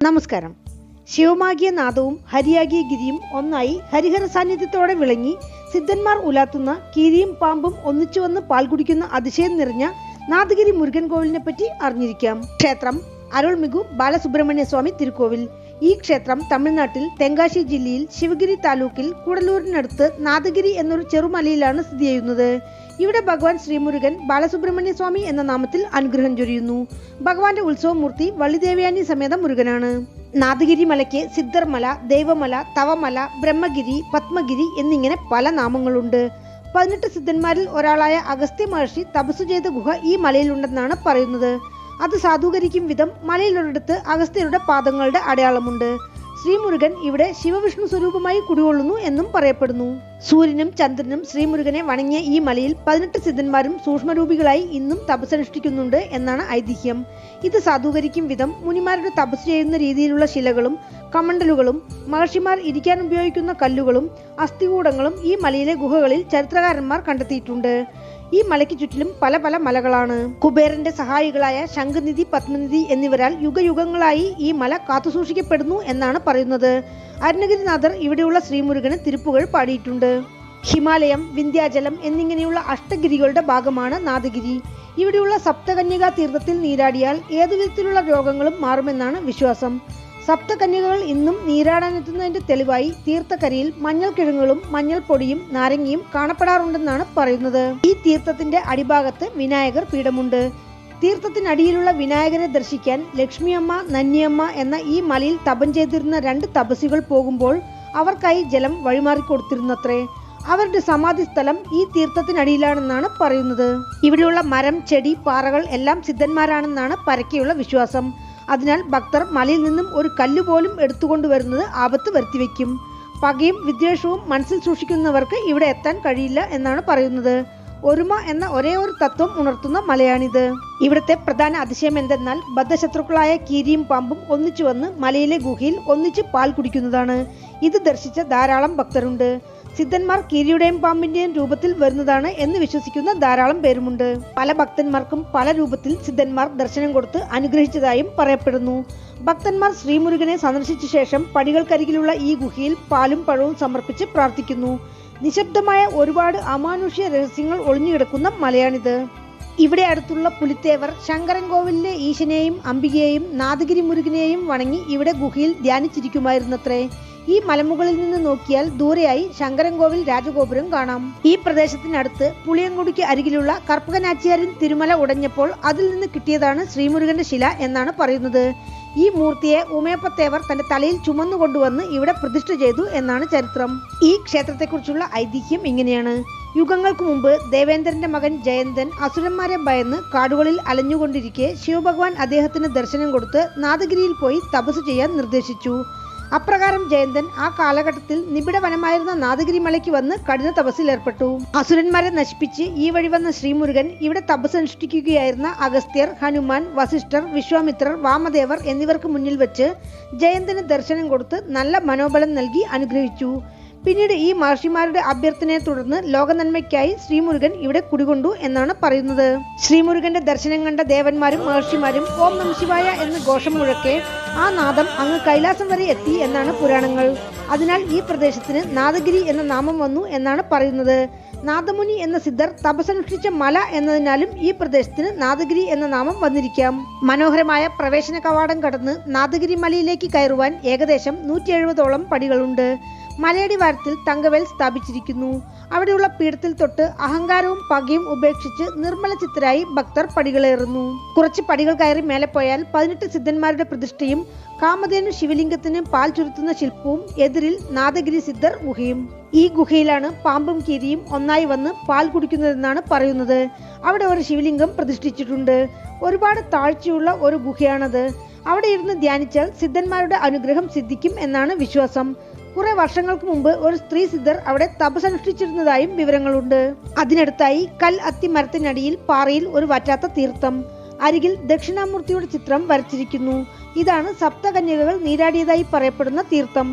നമസ്കാരം. ശിവമാകിയ നാദവും ഹരിയാകിയ ഗിരിയും ഒന്നായി ഹരിഹര സാന്നിധ്യത്തോടെ വിളങ്ങി സിദ്ധന്മാർ ഉലാത്തുന്ന കീരിയും പാമ്പും ഒന്നിച്ചു വന്ന് പാൽ കുടിക്കുന്ന അതിശയം നിറഞ്ഞ നാദഗിരി മുരുകൻ കോവിലിനെ പറ്റി അറിഞ്ഞിരിക്കാം. ക്ഷേത്രം അരുൾമിகு ബാലസുബ്രഹ്മണ്യ സ്വാമി തിരുക്കോവിൽ. ഈ ക്ഷേത്രം തമിഴ്നാട്ടിൽ തെങ്കാശി ജില്ലയിൽ ശിവഗിരി താലൂക്കിൽ കൂടലൂരിനടുത്ത് നാദഗിരി എന്നൊരു ചെറുമലയിലാണ് സ്ഥിതി ചെയ്യുന്നത്. ഇവിടെ ഭഗവാൻ ശ്രീമുരുകൻ ബാലസുബ്രഹ്മണ്യ സ്വാമി എന്ന നാമത്തിൽ അനുഗ്രഹം ചൊരിയുന്നു. ഭഗവാന്റെ ഉത്സവമൂർത്തി വള്ളിദേവയാനി സമേത മുരുകനാണ്. നാദഗിരി മലയ്ക്ക് സിദ്ധർമല, ദൈവമല, തവമല, ബ്രഹ്മഗിരി, പത്മഗിരി എന്നിങ്ങനെ പല നാമങ്ങളുണ്ട്. 18 സിദ്ധന്മാരിൽ ഒരാളായ അഗസ്ത്യ മഹർഷി തപസ്സു ചെയ്ത ഗുഹ ഈ മലയിലുണ്ടെന്നാണ് പറയുന്നത്. അത് സാധൂകരിക്കും വിധം മലയിലൊരിടത്ത് അഗസ്ത്യരുടെ പാദങ്ങളുടെ അടയാളമുണ്ട്. ശ്രീമുരുകൻ ഇവിടെ ശിവവിഷ്ണു സ്വരൂപമായി കുടികൊള്ളുന്നു എന്നും പറയപ്പെടുന്നു. സൂര്യനും ചന്ദ്രനും ശ്രീമുരുകനെ വണങ്ങിയ ഈ മലയിൽ 18 സിദ്ധന്മാരും സൂക്ഷ്മരൂപികളായി ഇന്നും തപസ്സനുഷ്ഠിക്കുന്നുണ്ട് എന്നാണ് ഐതിഹ്യം. ഇത് സാധൂകരിക്കും വിധം മുനിമാരുടെ തപസ് ചെയ്യുന്ന രീതിയിലുള്ള ശിലകളും കമണ്ടലുകളും മഹർഷിമാർ ഇരിക്കാൻ ഉപയോഗിക്കുന്ന കല്ലുകളും അസ്ഥികൂടങ്ങളും ഈ മലയിലെ ഗുഹകളിൽ ചരിത്രകാരന്മാർ കണ്ടെത്തിയിട്ടുണ്ട്. ഈ മലയ്ക്ക് ചുറ്റിലും പല പല മലകളാണ്. കുബേരന്റെ സഹായികളായ ശംഖനിധി, പത്മനിധി എന്നിവരാൽ യുഗയുഗങ്ങളായി ഈ മല കാത്തുസൂക്ഷിക്കപ്പെടുന്നു എന്നാണ് പറയുന്നത്. അരുണഗിരിനാഥർ ഇവിടെയുള്ള ശ്രീമുരുകന് തിരുപ്പുകൾ പാടിയിട്ടുണ്ട്. ഹിമാലയം, വിന്ധ്യാചലം എന്നിങ്ങനെയുള്ള അഷ്ടഗിരികളുടെ ഭാഗമാണ് നാദഗിരി. ഇവിടെയുള്ള സപ്തകന്യകാ തീർത്ഥത്തിൽ നീരാടിയാൽ ഏതുവിധത്തിലുള്ള രോഗങ്ങളും മാറുമെന്നാണ് വിശ്വാസം. സപ്തകന്യകകൾ ഇന്നും നീരാടാനെത്തുന്നതിന്റെ തെളിവായി തീർത്ഥക്കരയിൽ മഞ്ഞൾ കിഴങ്ങുകളും മഞ്ഞൾപ്പൊടിയും നാരങ്ങയും കാണപ്പെടാറുണ്ടെന്നാണ് പറയുന്നത്. ഈ തീർത്ഥത്തിന്റെ അടിഭാഗത്ത് വിനായകർ പീഠമുണ്ട്. തീർത്ഥത്തിനടിയിലുള്ള വിനായകരെ ദർശിക്കാൻ ലക്ഷ്മിയമ്മ, നന്നിയമ്മ എന്ന ഈ മലയിൽ തപം ചെയ്തിരുന്ന 2 തപസ്സികൾ പോകുമ്പോൾ അവർക്കായി ജലം വഴിമാറിക്കൊടുത്തിരുന്നത്രേ. അവരുടെ സമാധി സ്ഥലം ഈ തീർത്ഥത്തിനടിയിലാണെന്നാണ് പറയുന്നത്. ഇവിടെയുള്ള മരം, ചെടി, പാറകൾ എല്ലാം സിദ്ധന്മാരാണെന്നാണ് പരക്കെയുള്ള വിശ്വാസം. അതിനാൽ ഭക്തർ മലയിൽ നിന്നും ഒരു കല്ലുപോലും എടുത്തുകൊണ്ടുവരുന്നത് ആപത്ത് വരുത്തിവെക്കും. പകയും വിദ്വേഷവും മനസ്സിൽ സൂക്ഷിക്കുന്നവർക്ക് ഇവിടെ എത്താൻ കഴിയില്ല എന്നാണ് പറയുന്നത്. ഒരുമ എന്ന ഒരേ ഒരു തത്വം ഉണർത്തുന്ന മലയാണിത്. ഇവിടുത്തെ പ്രധാന അതിശയം എന്തെന്നാൽ ബദ്ധശത്രുക്കളായ കീരിയും പാമ്പും ഒന്നിച്ചു വന്ന് മലയിലെ ഗുഹയിൽ ഒന്നിച്ച് പാൽ കുടിക്കുന്നതാണ്. ഇത് ദർശിച്ച ധാരാളം ഭക്തരുണ്ട്. സിദ്ധന്മാർ കീരിയുടെയും പാമ്പിന്റെയും രൂപത്തിൽ വരുന്നതാണ് എന്ന് വിശ്വസിക്കുന്ന ധാരാളം പേരുമുണ്ട്. പല ഭക്തന്മാർക്കും പല രൂപത്തിൽ സിദ്ധന്മാർ ദർശനം കൊടുത്ത് അനുഗ്രഹിച്ചതായും പറയപ്പെടുന്നു. ഭക്തന്മാർ ശ്രീമുരുകനെ സന്ദർശിച്ച ശേഷം പടികൾക്കരികിലുള്ള ഈ ഗുഹയിൽ പാലും പഴവും സമർപ്പിച്ച് പ്രാർത്ഥിക്കുന്നു. നിശബ്ദമായ ഒരുപാട് അമാനുഷ്യ രഹസ്യങ്ങൾ ഒളിഞ്ഞുകിടക്കുന്ന മലയാണിത്. ഇവിടെ അടുത്തുള്ള പുലിത്തേവർ ശങ്കരൻ കോവിലിലെ ഈശനെയും അംബികയെയും നാദഗിരി മുരുകനെയും വണങ്ങി ഇവിടെ ഗുഹയിൽ ധ്യാനിച്ചിരിക്കുമായിരുന്നത്രേ. ഈ മലമുകളിൽ നിന്ന് നോക്കിയാൽ ദൂരെയായി ശങ്കരൻകോവിൽ രാജഗോപുരം കാണാം. ഈ പ്രദേശത്തിനടുത്ത് പുളിയങ്കുടിക്ക് അരികിലുള്ള കർപ്പകനാച്ചിയാരിൻ തിരുമല ഉടഞ്ഞപ്പോൾ അതിൽ നിന്ന് കിട്ടിയതാണ് ശ്രീമുരുകന്റെ ശില എന്നാണ് പറയുന്നത്. ഈ മൂർത്തിയെ ഉമയപ്പത്തേവർ തന്റെ തലയിൽ ചുമന്നുകൊണ്ടുവന്ന് ഇവിടെ പ്രതിഷ്ഠ ചെയ്തു എന്നാണ് ചരിത്രം. ഈ ക്ഷേത്രത്തെക്കുറിച്ചുള്ള ഐതിഹ്യം ഇങ്ങനെയാണ്. യുഗങ്ങൾക്ക് മുമ്പ് ദേവേന്ദ്രന്റെ മകൻ ജയന്തൻ അസുരന്മാരെ ഭയന്ന് കാടുകളിൽ അലഞ്ഞുകൊണ്ടിരിക്കെ ശിവഭഗവാൻ അദ്ദേഹത്തിന് ദർശനം കൊടുത്ത് നാദഗിരിയിൽ പോയി തപസ് ചെയ്യാൻ നിർദ്ദേശിച്ചു. അപ്രകാരം ജയന്തൻ ആ കാലഘട്ടത്തിൽ നിബിഡ വനമായിരുന്ന നാദഗിരി മലയ്ക്ക് വന്ന് കഠിന തപസ്സിൽ ഏർപ്പെട്ടു. അസുരന്മാരെ നശിപ്പിച്ച് ഈ വഴി വന്ന ശ്രീമുരുകൻ ഇവിടെ തപസ് അനുഷ്ഠിക്കുകയായിരുന്ന അഗസ്ത്യർ, ഹനുമാൻ, വസിഷ്ഠർ, വിശ്വാമിത്രർ, വാമദേവർ എന്നിവർക്ക് മുന്നിൽ വെച്ച് ജയന്തന് ദർശനം കൊടുത്ത് നല്ല മനോബലം നൽകി അനുഗ്രഹിച്ചു. പിന്നീട് ഈ മഹർഷിമാരുടെ അഭ്യർത്ഥനയെ തുടർന്ന് ലോകനന്മയ്ക്കായി ശ്രീമുരുകൻ ഇവിടെ കുടികൊണ്ടു എന്നാണ് പറയുന്നത്. ശ്രീമുരുകന്റെ ദർശനം കണ്ട ദേവന്മാരും മഹർഷിമാരും ഓം നമഃ ശിവായ എന്ന് ഘോഷം മുഴക്കെ ആ നാദം അങ്ങ് കൈലാസം വരെ എത്തി എന്നാണ് പുരാണങ്ങൾ. അതിനാൽ ഈ പ്രദേശത്തിന് നാദഗിരി എന്ന നാമം വന്നു എന്നാണ് പറയുന്നത്. നാദമുനി എന്ന സിദ്ധർ തപസ്സനുഷ്ഠിച്ച മല എന്നതിനാലും ഈ പ്രദേശത്തിന് നാദഗിരി എന്ന നാമം വന്നിരിക്കാം. മനോഹരമായ പ്രവേശന കവാടം കടന്ന് നാദഗിരി മലയിലേക്ക് കയറുവാൻ ഏകദേശം 170ഓളം പടികളുണ്ട്. മലയടി വാരത്തിൽ തങ്കവേൽ സ്ഥാപിച്ചിരിക്കുന്നു. അവിടെയുള്ള പീഠത്തിൽ തൊട്ട് അഹങ്കാരവും പകയും ഉപേക്ഷിച്ച് നിർമ്മല ചിത്തരായി ഭക്തർ പടികളേറുന്നു. കുറച്ച് പടികൾ കയറി മേലെ പോയാൽ 18 സിദ്ധന്മാരുടെ പ്രതിഷ്ഠയും കാമധേനു ശിവലിംഗത്തിന് പാൽ ചുരുത്തുന്ന ശില്പവും എതിരിൽ നാദഗിരി സിദ്ധർ ഗുഹയും. ഈ ഗുഹയിലാണ് പാമ്പും കീരിയും ഒന്നായി വന്ന് പാൽ കുടിക്കുന്നതെന്നാണ് പറയുന്നത്. അവിടെ ഒരു ശിവലിംഗം പ്രതിഷ്ഠിച്ചിട്ടുണ്ട്. ഒരുപാട് താഴ്ചയുള്ള ഒരു ഗുഹയാണത്. അവിടെ ഇരുന്ന് ധ്യാനിച്ചാൽ സിദ്ധന്മാരുടെ അനുഗ്രഹം സിദ്ധിക്കും എന്നാണ് വിശ്വാസം. കുറെ വർഷങ്ങൾക്ക് മുമ്പ് ഒരു സ്ത്രീ സിദ്ധർ അവിടെ തപസ്സനുഷ്ഠിച്ചിരുന്നതായും വിവരങ്ങളുണ്ട്. അതിനടുത്തായി കൽ അത്തി മരത്തിനടിയിൽ പാറയിൽ ഒരു വറ്റാത്ത തീർത്ഥം. അരികിൽ ദക്ഷിണാമൂർത്തിയുടെ ചിത്രം വരച്ചിരിക്കുന്നു. ഇതാണ് സപ്തകന്യകകൾ നീരാടിയതായി പറയപ്പെടുന്ന തീർത്ഥം.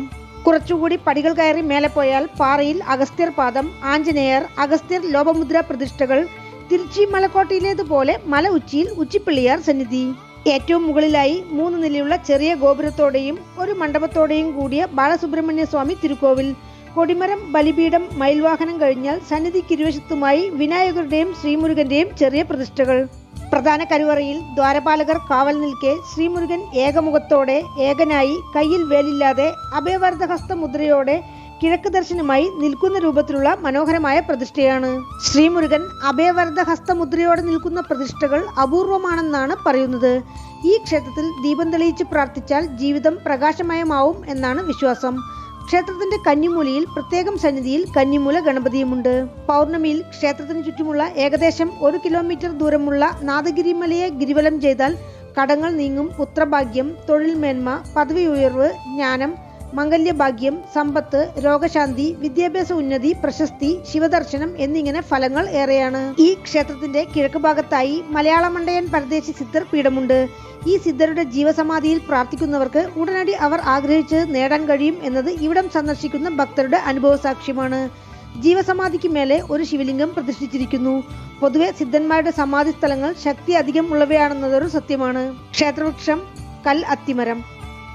കുറച്ചുകൂടി പടികൾ കയറി മേലെ പോയാൽ പാറയിൽ അഗസ്ത്യർ പാദം, ആഞ്ജനേയർ, അഗസ്ത്യർ ലോപമുദ്ര പ്രതിഷ്ഠകൾ, തിരുച്ചി മലക്കോട്ടയിലേതുപോലെ മല ഉച്ചിയിൽ ഉച്ചിപ്പിള്ളിയാർ സന്നിധി. ഏറ്റവും മുകളിലായി 3 നിലയുള്ള ചെറിയ ഗോപുരത്തോടെയും ഒരു മണ്ഡപത്തോടെയും കൂടിയ ബാലസുബ്രഹ്മണ്യ സ്വാമി തിരുക്കോവിൽ. കൊടിമരം, ബലിപീഠം, മയിൽവാഹനം കഴിഞ്ഞാൽ സന്നിധിക്കിരുവശത്തുമായി വിനായകരുടെയും ശ്രീമുരുകന്റെയും ചെറിയ പ്രതിഷ്ഠകൾ. പ്രധാന കരുവറയിൽ ദ്വാരപാലകർ കാവൽ നിൽക്കെ ശ്രീമുരുകൻ ഏകമുഖത്തോടെ ഏകനായി കയ്യിൽ വേലില്ലാതെ അഭയവരദഹസ്ത മുദ്രയോടെ കിഴക്ക് ദർശനമായി നിൽക്കുന്ന രൂപത്തിലുള്ള മനോഹരമായ പ്രതിഷ്ഠയാണ്. ശ്രീമുരുകൻ അഭയവരദഹസ്ത മുദ്രയോടെ നിൽക്കുന്ന പ്രതിഷ്ഠകൾ അപൂർവമാണെന്നാണ് പറയുന്നത്. ഈ ക്ഷേത്രത്തിൽ ദീപം തെളിയിച്ച് പ്രാർത്ഥിച്ചാൽ ജീവിതം പ്രകാശമയമാവും എന്നാണ് വിശ്വാസം. ക്ഷേത്രത്തിന്റെ കന്നിമൂലയിൽ പ്രത്യേകം സന്നിധിയിൽ കന്നിമൂല ഗണപതിയുമുണ്ട്. പൗർണമിയിൽ ക്ഷേത്രത്തിന് ചുറ്റുമുള്ള ഏകദേശം 1 കിലോമീറ്റർ ദൂരമുള്ള നാദഗിരിമലയെ ഗിരിവലം ചെയ്താൽ കടങ്ങൾ നീങ്ങും, പുത്രഭാഗ്യം, തൊഴിൽ മേന്മ, പദവി ഉയർവ്, ജ്ഞാനം, മംഗല്യഭാഗ്യം, സമ്പത്ത്, രോഗശാന്തി, വിദ്യാഭ്യാസ ഉന്നതി, പ്രശസ്തി, ശിവദർശനം എന്നിങ്ങനെ ഫലങ്ങൾ ഏറെയാണ്. ഈ ക്ഷേത്രത്തിന്റെ കിഴക്ക് ഭാഗത്തായി മലയാളമണ്ടയൻ പരദേശി സിദ്ധർ പീഠമുണ്ട്. ഈ സിദ്ധരുടെ ജീവസമാധിയിൽ പ്രാർത്ഥിക്കുന്നവർക്ക് ഉടനടി അവർ ആഗ്രഹിച്ചത് നേടാൻ കഴിയും എന്നത് ഇവിടം സന്ദർശിക്കുന്ന ഭക്തരുടെ അനുഭവ സാക്ഷ്യമാണ്. ജീവസമാധിക്ക് മേലെ ഒരു ശിവലിംഗം പ്രതിഷ്ഠിച്ചിരിക്കുന്നു. പൊതുവെ സിദ്ധന്മാരുടെ സമാധി സ്ഥലങ്ങൾ ശക്തി അധികം ഉള്ളവയാണെന്നതൊരു സത്യമാണ്. ക്ഷേത്രവൃക്ഷം കൽ അത്തിമരം,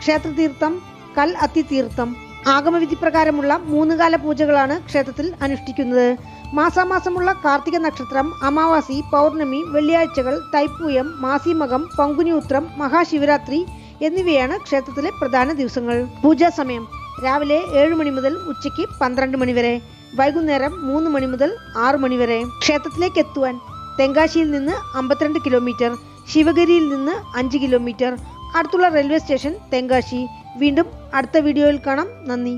ക്ഷേത്രതീർത്ഥം കൽ അത്തിതീർത്ഥം. ആഗമവിധി പ്രകാരമുള്ള 3 കാല പൂജകളാണ് ക്ഷേത്രത്തിൽ അനുഷ്ഠിക്കുന്നത്. മാസാമാസമുള്ള കാർത്തിക നക്ഷത്രം, അമാവാസി, പൗർണമി, വെള്ളിയാഴ്ചകൾ, തൈപ്പൂയം, മാസിമകം, പങ്കുനി ഉത്രം, മഹാശിവരാത്രി എന്നിവയാണ് ക്ഷേത്രത്തിലെ പ്രധാന ദിവസങ്ങൾ. പൂജാ സമയം രാവിലെ 7 മണി മുതൽ ഉച്ചയ്ക്ക് 12 മണി വരെ, വൈകുന്നേരം 3 മണി മുതൽ 6 മണി വരെ. ക്ഷേത്രത്തിലേക്ക് എത്തുവാൻ തെങ്കാശിയിൽ നിന്ന് 52 കിലോമീറ്റർ, ശിവഗിരിയിൽ നിന്ന് 5 കിലോമീറ്റർ. അടുത്തുള്ള റെയിൽവേ സ്റ്റേഷൻ തെങ്കാശി. വീണ്ടും അടുത്ത വീഡിയോയിൽ കാണാം. നന്ദി.